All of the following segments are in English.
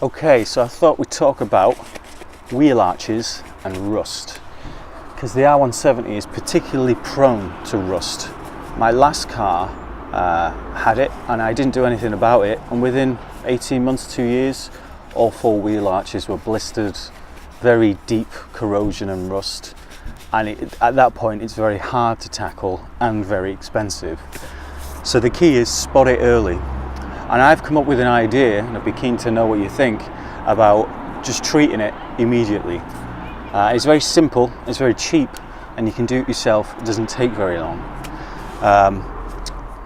Okay, so I thought we'd talk about wheel arches and rust, because the R170 is particularly prone to rust. My last car had it and I didn't do anything about it, and within 18 months, 2 years, all four wheel arches were blistered, very deep corrosion and rust, and at that point it's very hard to tackle and very expensive. So the key is spot it early. And I've come up with an idea, and I'd be keen to know what you think, about just treating it immediately. It's very simple, it's very cheap, and you can do it yourself. It doesn't take very long.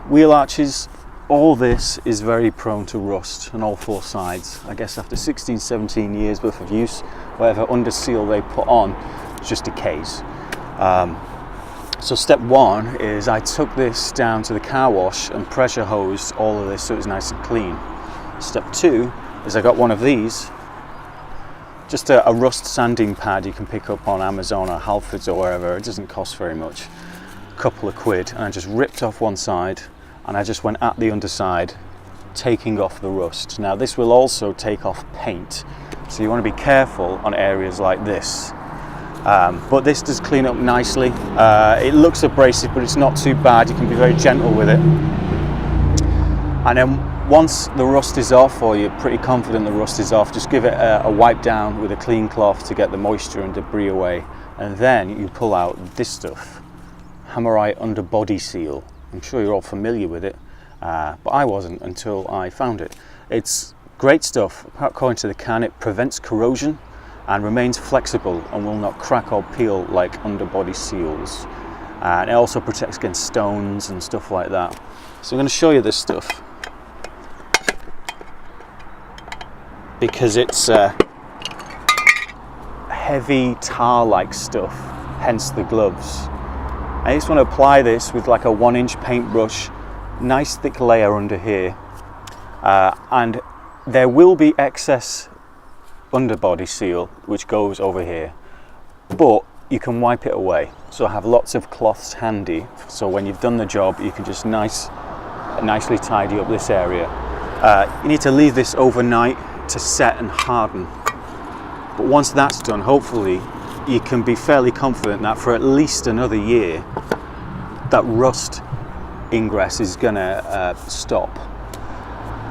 Wheel arches, all this is very prone to rust on all four sides. I guess after 16, 17 years worth of use, whatever under seal they put on just decays. So step one is I took this down to the car wash and pressure hosed all of this so it was nice and clean. Step two is I got one of these, just a rust sanding pad you can pick up on Amazon or Halfords or wherever. It doesn't cost very much, a couple of quid, and I just ripped off one side and I just went at the underside, taking off the rust. Now this will also take off paint, so you want to be careful on areas like this. But this does clean up nicely. It looks abrasive, but it's not too bad. You can be very gentle with it. And then once the rust is off, or you're pretty confident the rust is off, just give it a wipe down with a clean cloth to get the moisture and debris away. And then you pull out this stuff, Hammerite Underbody Seal. I'm sure you're all familiar with it, but I wasn't until I found it. It's great stuff. According to the can, it prevents corrosion and remains flexible and will not crack or peel like underbody seals. And it also protects against stones and stuff like that. So I'm going to show you this stuff, because it's heavy tar-like stuff, hence the gloves. I just want to apply this with like a 1-inch paintbrush, nice thick layer under here, and there will be excess underbody seal which goes over here, but you can wipe it away. So I have lots of cloths handy, so when you've done the job you can just nicely tidy up this area. You need to leave this overnight to set and harden, but once that's done, hopefully you can be fairly confident that for at least another year that rust ingress is gonna stop.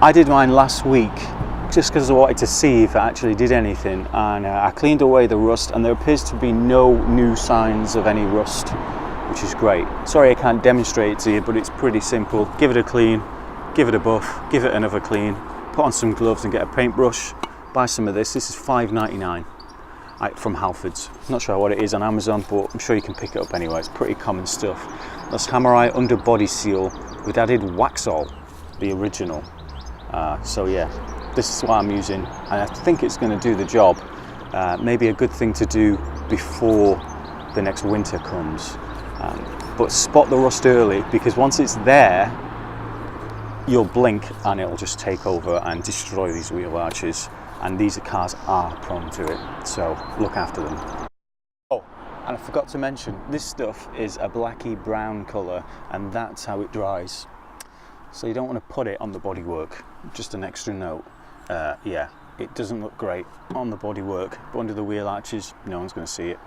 I did mine last week just because I wanted to see if it actually did anything, and I cleaned away the rust and there appears to be no new signs of any rust, which is great. Sorry I can't demonstrate it to you, but it's pretty simple. Give it a clean, give it a buff, give it another clean, put on some gloves and get a paintbrush. Buy some of this. This is $5.99 from Halfords. Not sure what it is on Amazon, but I'm sure you can pick it up anyway. It's pretty common stuff. That's Hammerite Underbody Seal with added Waxol, the original. So yeah, this is what I'm using, and I think it's going to do the job. Maybe a good thing to do before the next winter comes. But spot the rust early, because once it's there, you'll blink and it'll just take over and destroy these wheel arches. And these cars are prone to it, so look after them. Oh, and I forgot to mention, this stuff is a blacky brown colour, and that's how it dries. So you don't want to put it on the bodywork. Just an extra note. Yeah, it doesn't look great on the bodywork, but under the wheel arches, no one's going to see it.